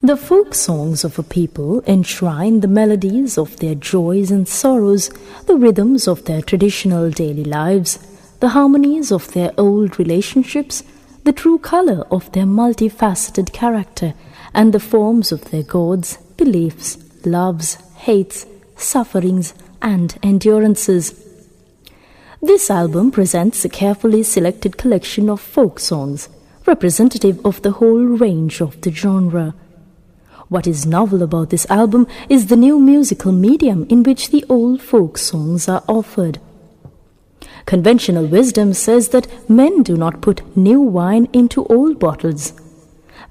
The folk songs of a people enshrine the melodies of their joys and sorrows, the rhythms of their traditional daily lives, the harmonies of their old relationships, the true color of their multifaceted character, and the forms of their gods, beliefs, loves, hates, sufferings, and endurances. This album presents a carefully selected collection of folk songs, representative of the whole range of the genre. What is novel about this album is the new musical medium in which the old folk songs are offered. Conventional wisdom says that men do not put new wine into old bottles.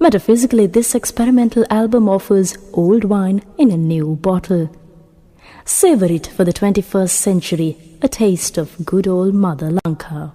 Metaphysically, this experimental album offers old wine in a new bottle. Savor it for the 21st century, a taste of good old Mother Lanka.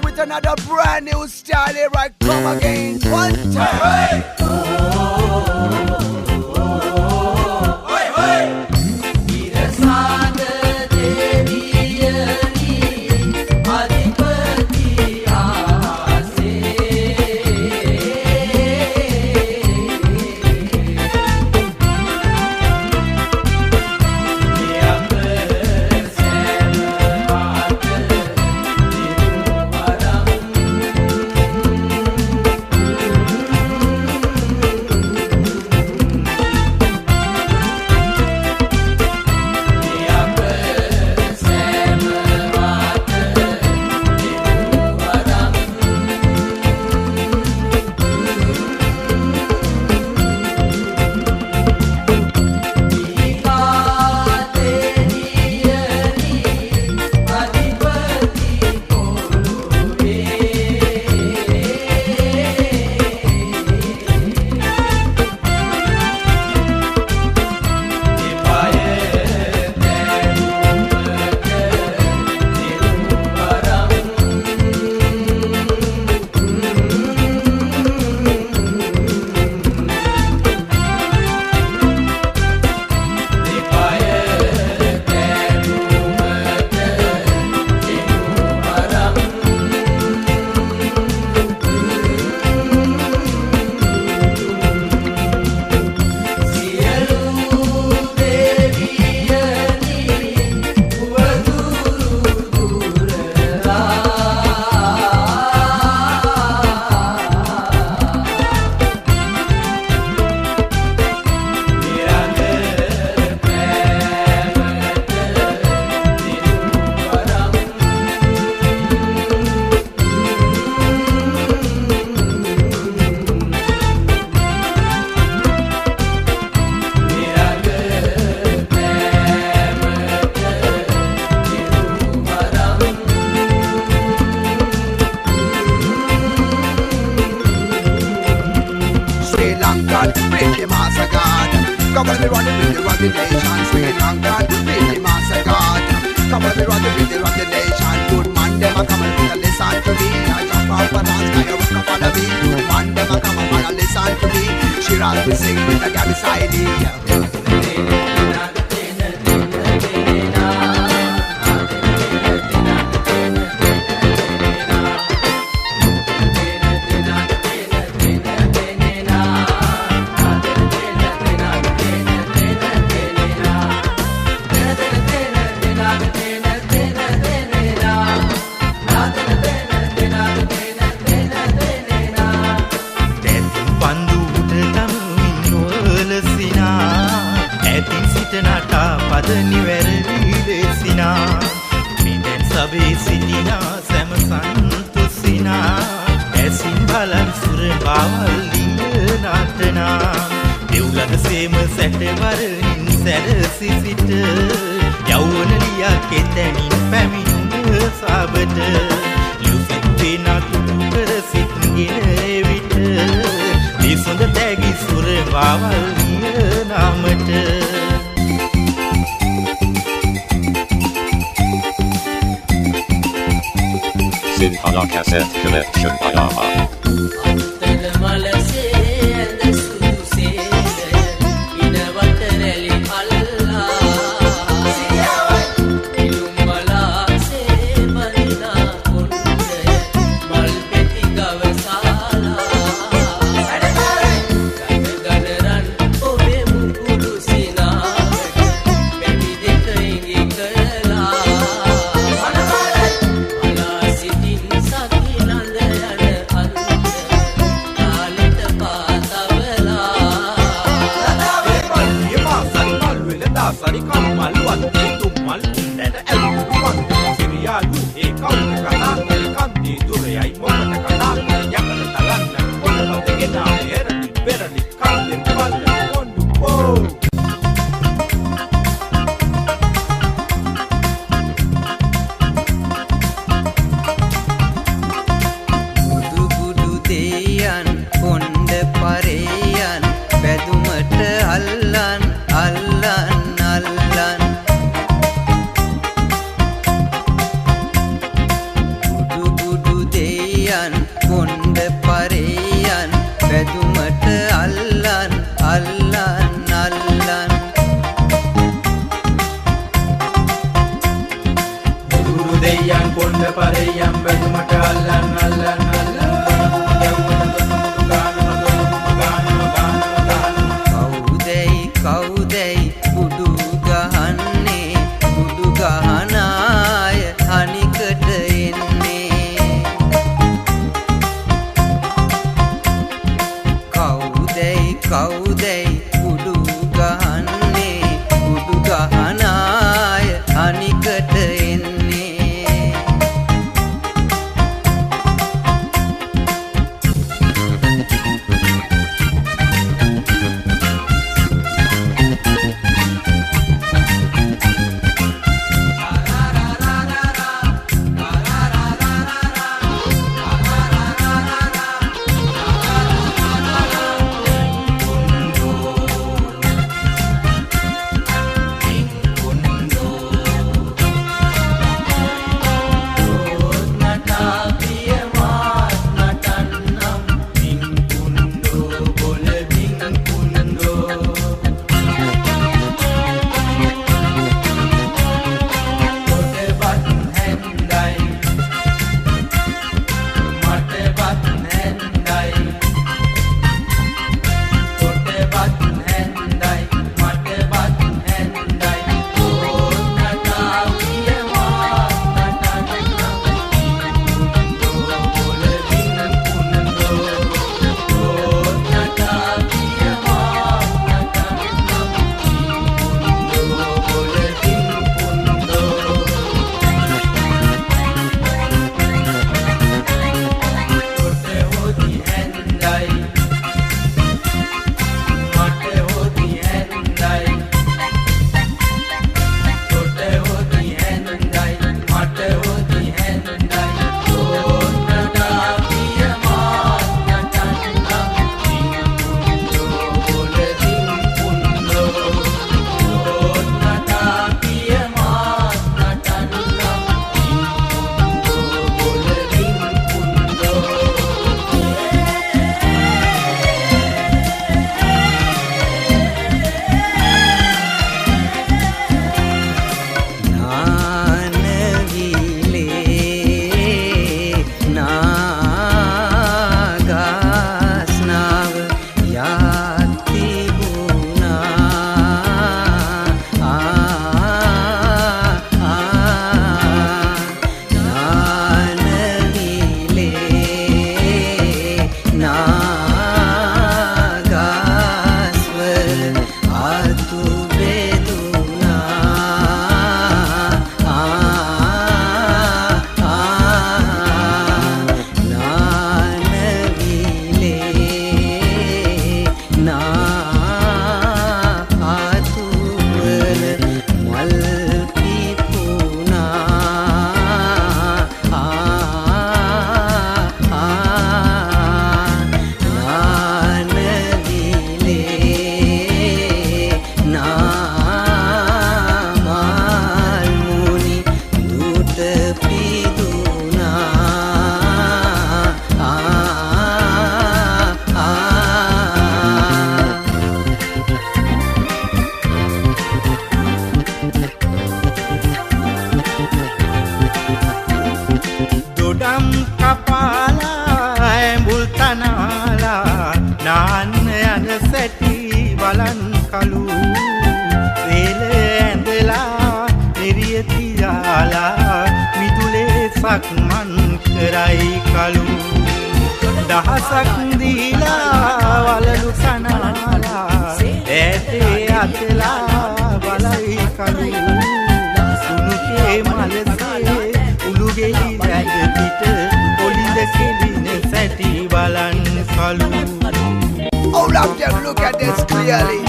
With another brand new style here, I come again one time. අද නිවැරදි ලෙසිනා මිදෙන් සබේ සිටිනා සැම සන්තුසිනා ඇසින් බලන් සුර බාවල්ලිය නටනා දෙව්ලද සේම සැටවරනින් සැරසි සිට යෞවන ලියා කෙතැනින් පැමිණුම සාබට ලියුසෙත් වෙනත් කර සිත්ගෙන එවිට දිසොඳ තැගි සුර බාවල්ලිය නාමට Sinhala Cassette Collection by Ama. කලු රේල ඇඳලා එරිය තියාලා මිදුලේ සක්මන් කරයි කලු දහසක් දීලා වලලු කනාලා ඈතේ අතලා බලයි කලු සුනුකේ මලසේ උළුගෙයි නැද පිට පොලිද කෙලින සැටි බලන් කලු. All of them look at this clearly.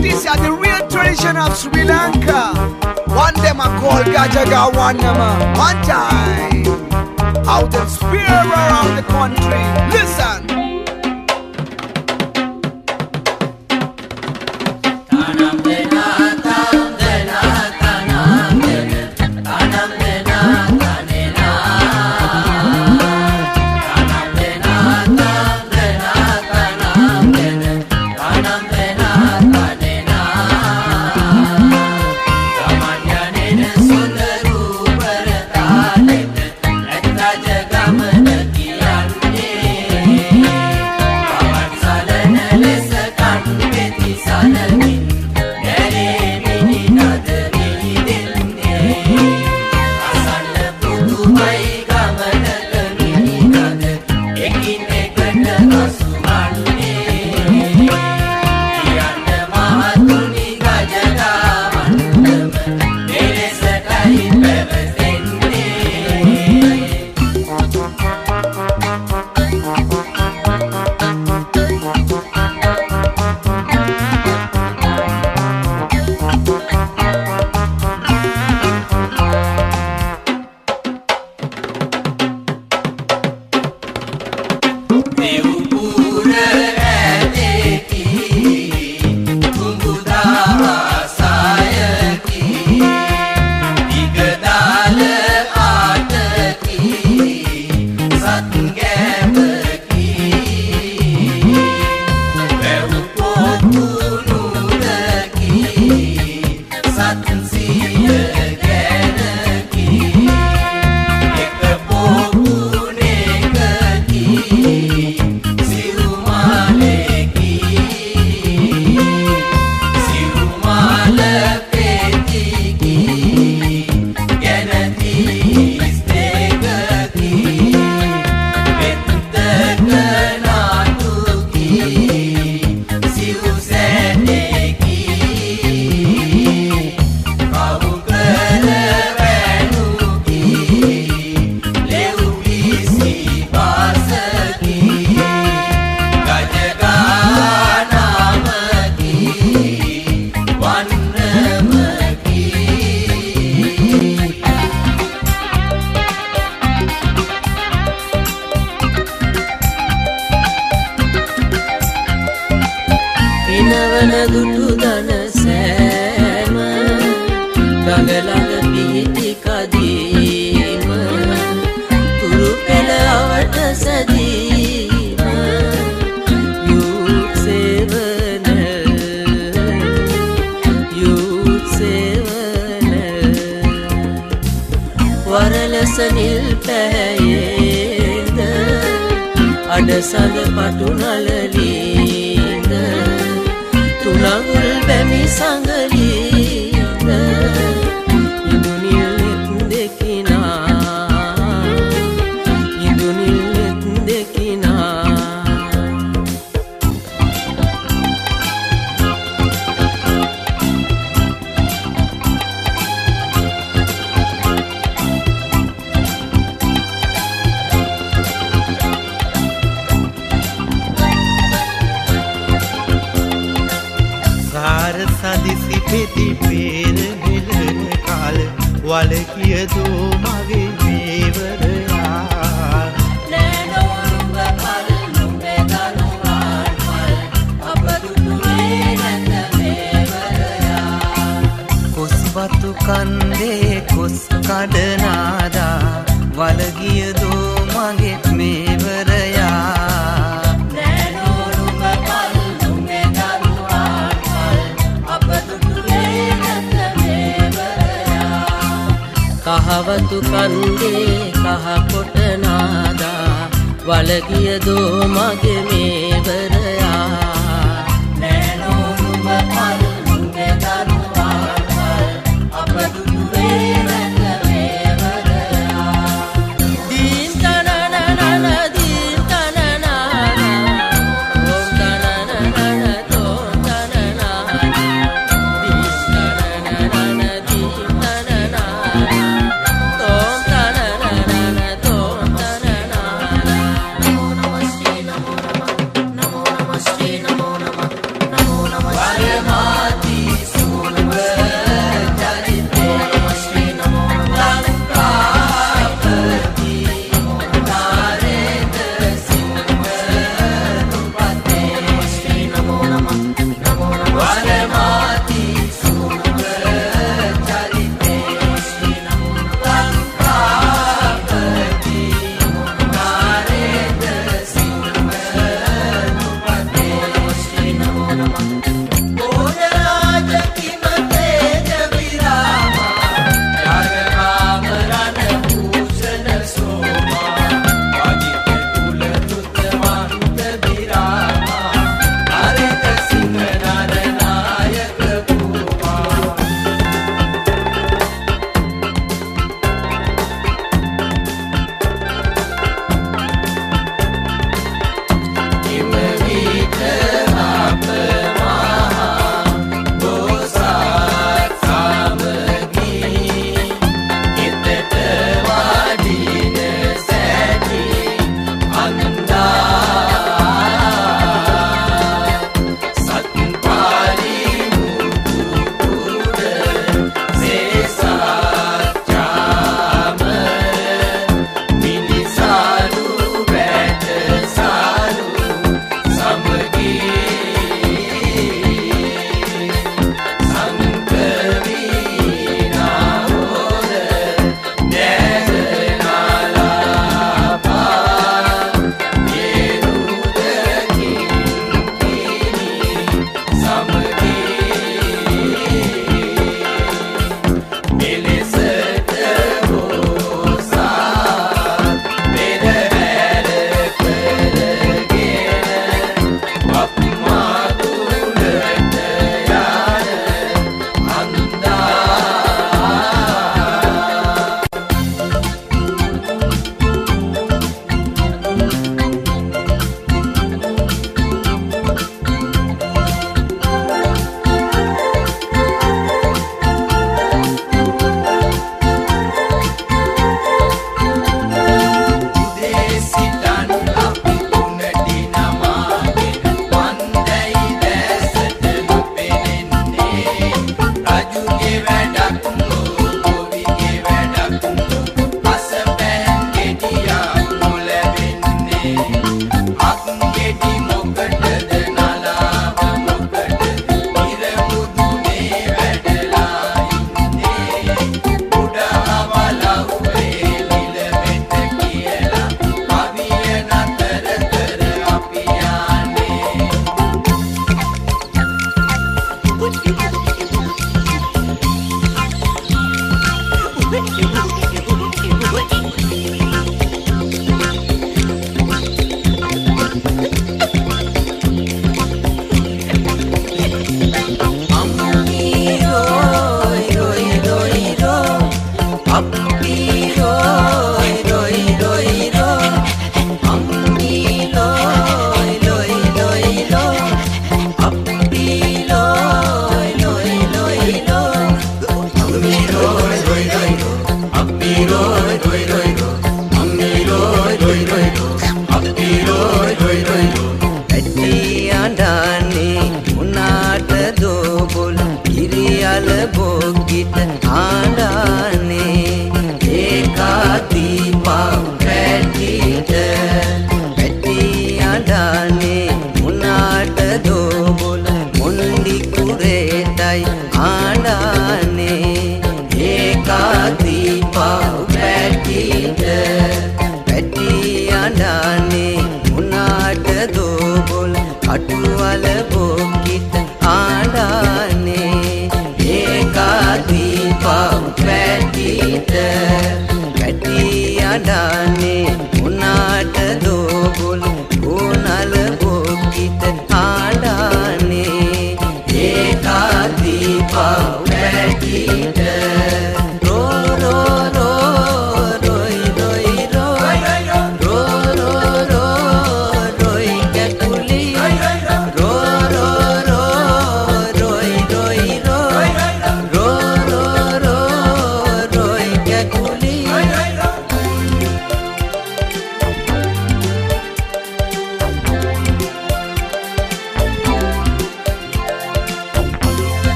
These are the real tradition of Sri Lanka. One them are called Gajaga, one them one time. How them spear around the country. Listen. වරලසනිල් පැයේද අඩසඳ පටුනලලීද තුනඟුල් බැමි සඟලීද ඉදුනිල් දෙකිනා ඉදුනිල් දෙකිනා සදිසි පෙති පේර හෙළන කාල වල කියදෝ මගේ මේවරයා නෑනෝරුඹ පල් නුඹේ දනුවාන් පල් අප දුටුවේ නැත මේවරයා කොස්වතු කන්දේ කොස් කඩනාදා වල කියදෝ මගේ මේවරයා කහවතු කන්දේ කහ කොට නාදා වලගියදෝ මගේ මේවරයා නෑනෝ නුඹ පල්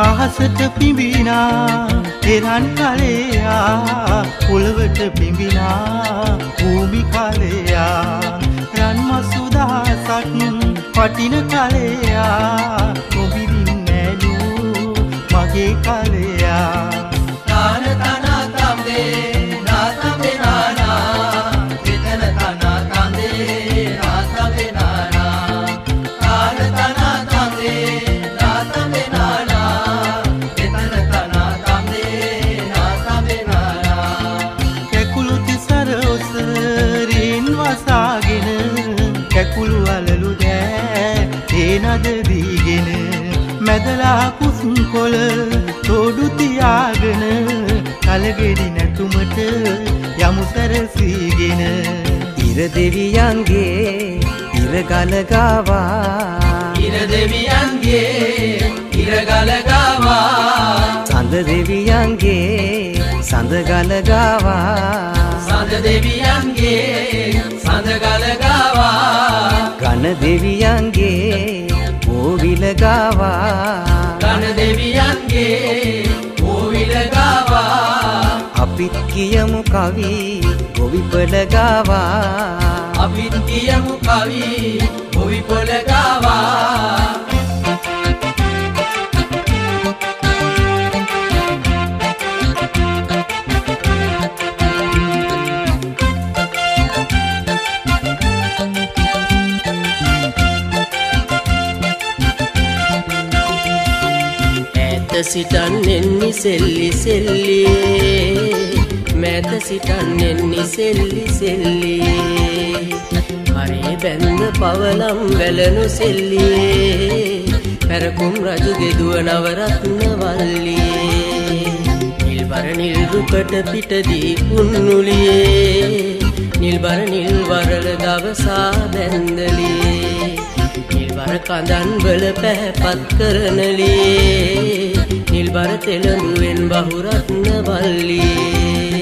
අහසට පිඹිනා එරන් කලයා පොළවට පිඹිනා භූමි කලයා රන් මසුදාසක් පටින කලයා නොබිරින් නැලු මගේ කලයා තාන තනා තම්දේ නා තම්දේ නානා විතන තනා තම්දේ නා තම්දේ නානා තාන තනා තම්දේ නා තම්දේ නානා විතන තනා කකුස් කොළ තෝඩු තියාගෙන කලගෙඩි නැතුමට යමු සැරසීගෙන ඉර දෙවියන්ගේ ඉර ගලගාවා ඉර දෙවියන්ගේ ඉර ගලගාවා සඳ දෙවියන්ගේ සඳ ගලගාවා සඳ දෙවියන්ගේ සඳ ගලගාවා ගණ දෙවියන්ගේ ඕවිල ගාවා ගණ දෙවියන්ගේ ඕවිල ගාවා අපිත් කියමු කවි ගොවිපළ ගාවා අපිත් කියමු කවි ගොවිපළ ගාවා සිටන්නෙන්නි සෙල්ලි සෙල්ලියේ මෑත සිටන්නෙන්නි සෙල්ලි සෙල්ලියේ හරේ බැන්ද පවලම් වැලනු සෙල්ලියේ පැරකුම් රජුගේ දුව නවරත්න වල්ලියේ නිල්බර නිල් රුකට පිටදී කුන්නුලියේ නිල්බර නිල් වරල දවසා බැන්දලියේ නිල්බර කඳන් වල පැහැපත් කරනලියේ නිල්බර තෙලඹුවෙන් බහුරත්න වල්ලියේ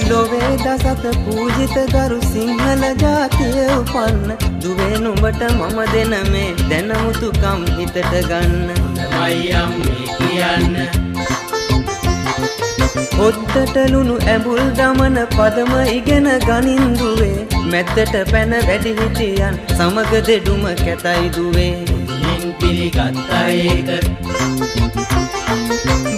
ලොවේ දසත පූජිත ගරු සිංහල ජාතිය උපන්න දුවේ නුඹට මම දෙන මේ දැනමුතුකම් හිතට ගන්න මයියම් කියන්න ඔත්තට ලුණු ඇඹුල් දමන පදම ඉගෙන ගනින්දුවේ මැද්දට පැන වැඩි හිටියන් සමග දෙඩුම කැතයි දුවේ මින් පිළිගත්තා ඒක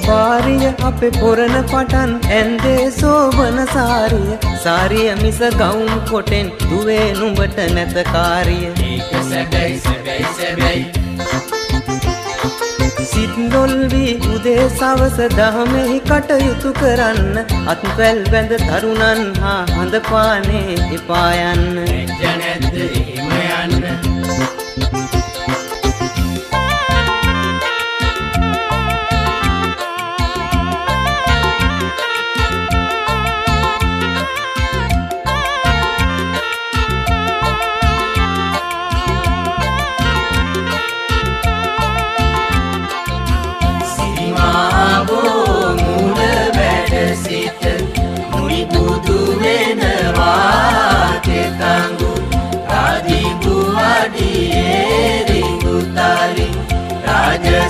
බාරිය අපේ පොරණ පටන් ඇන්දේ සෝබන සාරිය සාරිය මිස ගවුම් කොටෙන් දුවේ නුඹට නැත කාරිය ඒක සැබැයි සැබැයි සැබැයි සිත්නොල් වී උදේ සවස දහමෙහි කටයුතු කරන්න අත්පැල් බැඳ තරුණන් හා හඳ පානේ එපා යන්න එච්ච නැද්ද එහෙම යන්න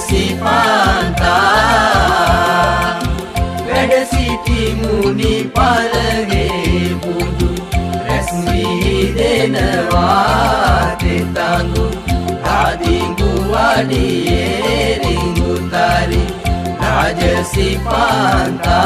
Sipanta වැඩ සිටි මුනි පළගේ බුදු රැස්වි දෙනවා තෙතඟු ආදිඟු වඩියේ රිඟු තරි රාජ සිපන්තා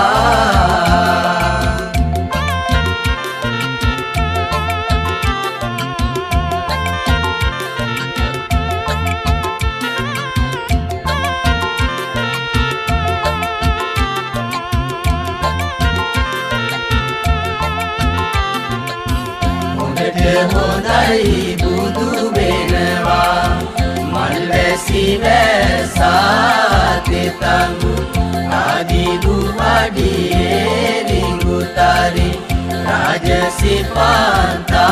හොඳයි බුදු වෙනවා මල් වැසි වැසා තෙතඟු ආදිගු වඩියේ රිඟු තරි රාජ සිපන්තා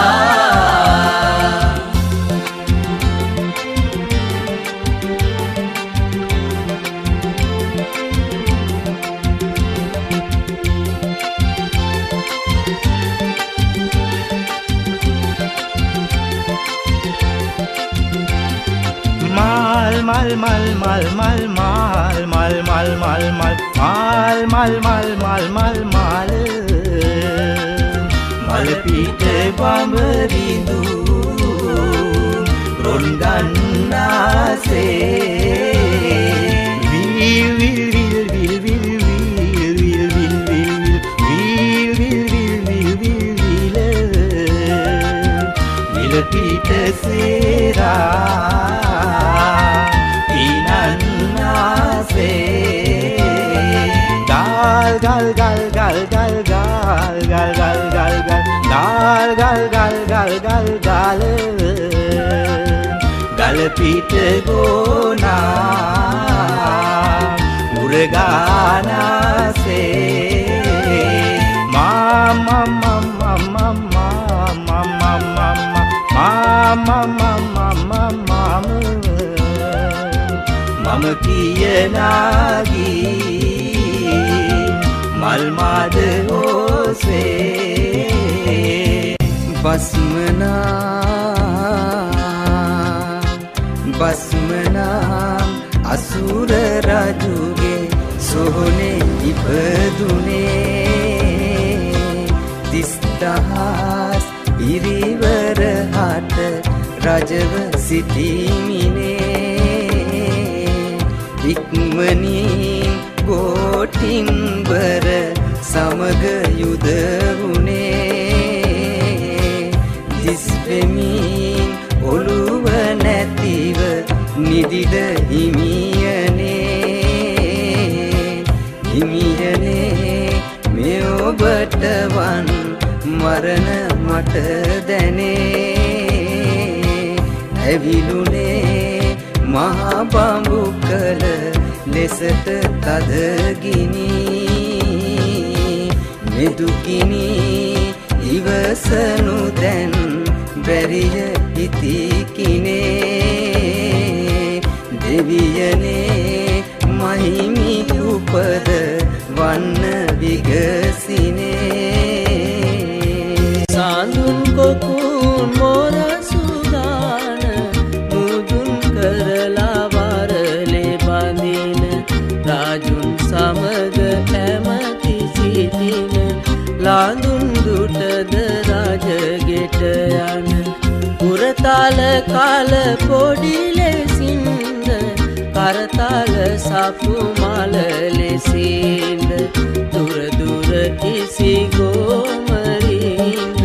mal mal mal mal mal mal mal mal mal mal mal mal mal mal mal mal pite bamerindu rondannase vil vil vil vil vil vil vil vil vil vil vil vil pite sera gal gal gal gal gal gal gal gal gal ගල් ගල් ගල් ගල් ගල් ගල ගල පිට ගෝනා උරගානාසේ මම කියනාගී මල් මාද ඔසේ බස්මනා අසුර රජුගේ සොහොනේ ඉපදුනේ 30,000 පිරිවර හට රජව සිටිමිනේ ඉක්මනින් ගෝටින්බර සමග යුද වුණේ දිස්වෙමින් ඔළුව නැතිව නිදිද හිමියනේ මේ ඔබට වන් මරණ මට දැනේ ඇවිලුනේ මහා බඹු කල ලෙසට තදගිනි මෙදුකිනි ඉවසනු දැන් බැරිය හිතිකිනේ දෙවියනේ මහිමි උපද වන්න විගසිනේ සාඳුන් කොකුන් මොර සුදාන මුදුන් කරලා වරලේ බඳින රාජුන් සමග ඇමති සිටින ලාඳුන් දුටද රජගෙට යන පුරතල කල පොඩි ලෙසින්ද කරතල සපු මල ලෙසින්ද දුර දුර කිසි ගෝමරින්ද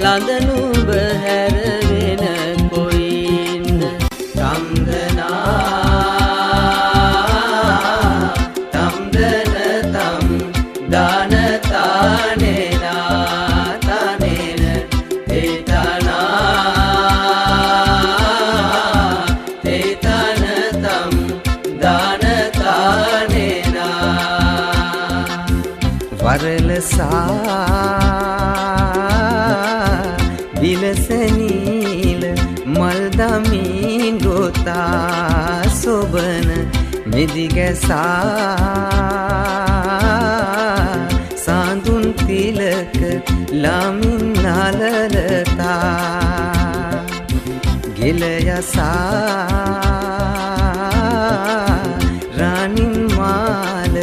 ලඳනුඹ හැර වෙන කොයින්ද තම්දන තම් දාන තානෙනා තනෙන තේතන තම් දාන තානෙනා වරලසා විලසනීල මල්දමින් ගොතා සොබන මෙදිගැසා සාඳුන් තිලක ළමින් නලලතා ගෙලයසා රාණින් මාල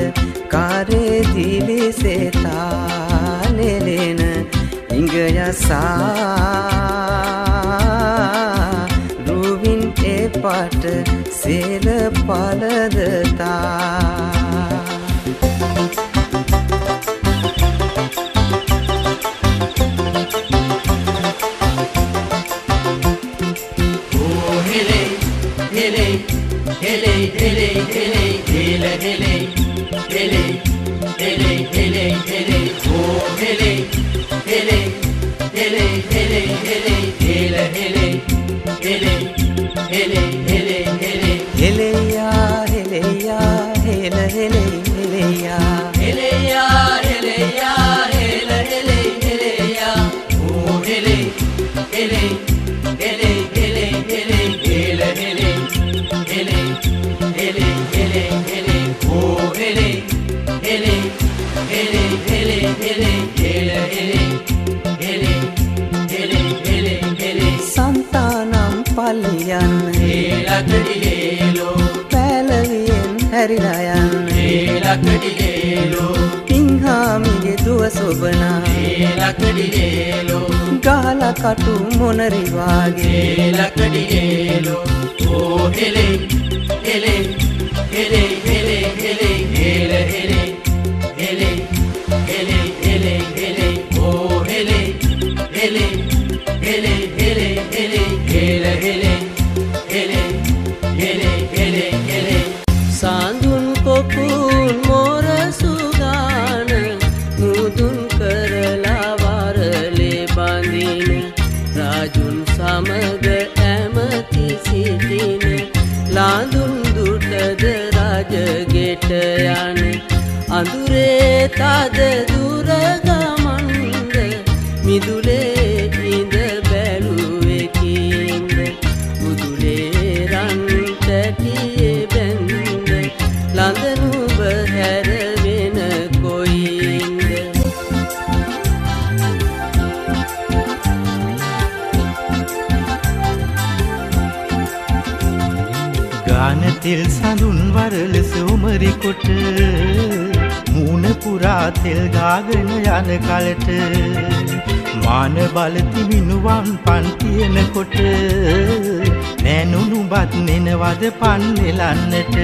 කාරේ දිලිසෙතා ලෙලෙන ඉඟයසා රුවින් එපට සේල පලදතා సంతానం పల్లియన్ පැලවියෙන් හැරිලා යන්න පිංහාමිගේ දුව සොබනා ගහලා කටු මොනරිවාගේ සාඳුන් කොකුන් මොර සුදාන මුදුන් කරලා වරලේ සමග ඇමති සිටින ලාඳුන් දුටද රජගෙට යන අඳුරේ තද දුර ගමන්ද මිදුලේ ඉඳ බැලුවේ කින්ද මුදුලේ රන් තැටියේ බැන්ද ලඳනුඹ හැර වෙන කොයින්ද ගානතෙල් සඳුන් වරල සෝමරි කොට මූණ පුරා තෙල් ගාගෙන යන කලට මාන බලති මිනුවන් පන් තියනකොට නෑනුනුබත් නෙනවද පන් නෙලන්නට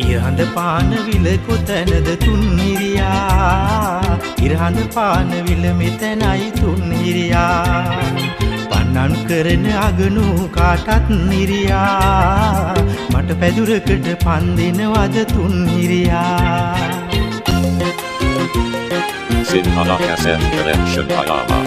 ඉරහඳ පානවිල කොතැනද තුන්නිරියා ඉරහඳ පානවිල මෙතැනයි තුන්නිරියා පන්නන් කරන අගනු කාටත් නිරියා මට පැදුරකට පන් දෙනවද තුන්නිරියා Sinhala Cassette Collection by Ama.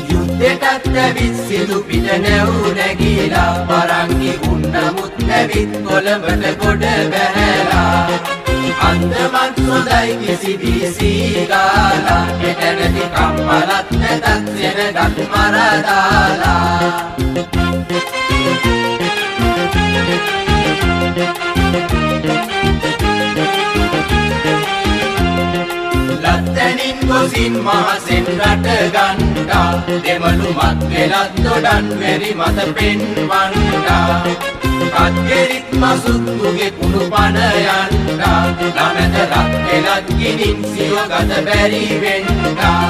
යුද්ධෙටත් ඇවිත් සිදු පිට නැව් නැගීලා පරංගි උන්නමුත් ඇවිත් කොළඹට ගොඩ බැහැලා අන්දමත් සොදයි කිසිදී සීගාලා එතැනදි කම්මලත් නැතත් සෙනගත් මරදාලා ලත්තැනින් ගොසින් මහසෙන් රට ගණ්ඩා දෙමළු මත් වෙලත් දොඩන් වෙරි මත පෙන්වන්ඩා කත්ගෙරිත් මසුත්තුගේ කුණු පන යන්ඩා ළමැද රත් වෙලත් ගිනින් සිව ගත බැරි වෙන්ඩා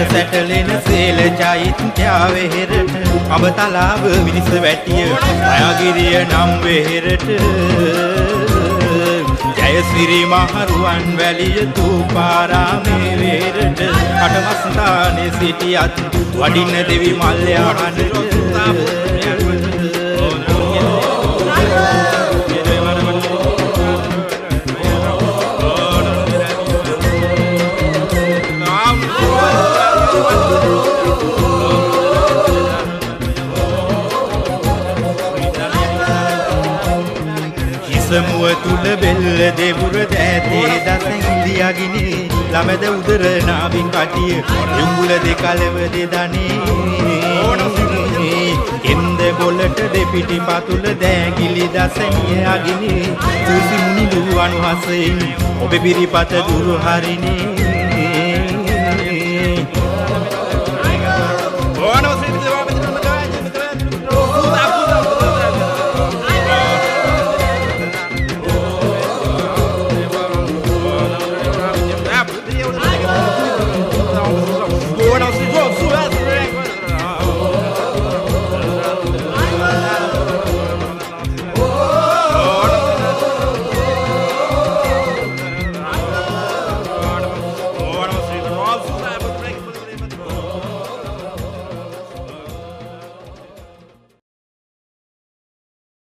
සැටලෙන සේල චෛත්‍යා වෙහෙරට අබ තලාව විනිස වැටිය අයගිරිය නම් වෙහෙරට ජයසිරි මහරුවන් වැලිය තූපාරාමේ වෙහෙරට කටමස්ථානේ සිටියත් වඩින්න දෙවි මල්යාහනට සමුව තුල බෙල්ල දෙවුර දෑතේ දසෙන්දියාගිනි ළමද උදර නාභි කටිය යුඹුල දෙකලව දෙදනේ එන්ද බොලට දෙපිටි පතුල දෑගිලි දසනිය අගිනි සූසි මුනිදු අනුහසෙන් ඔබ පිරිපත දුරු හරිනේ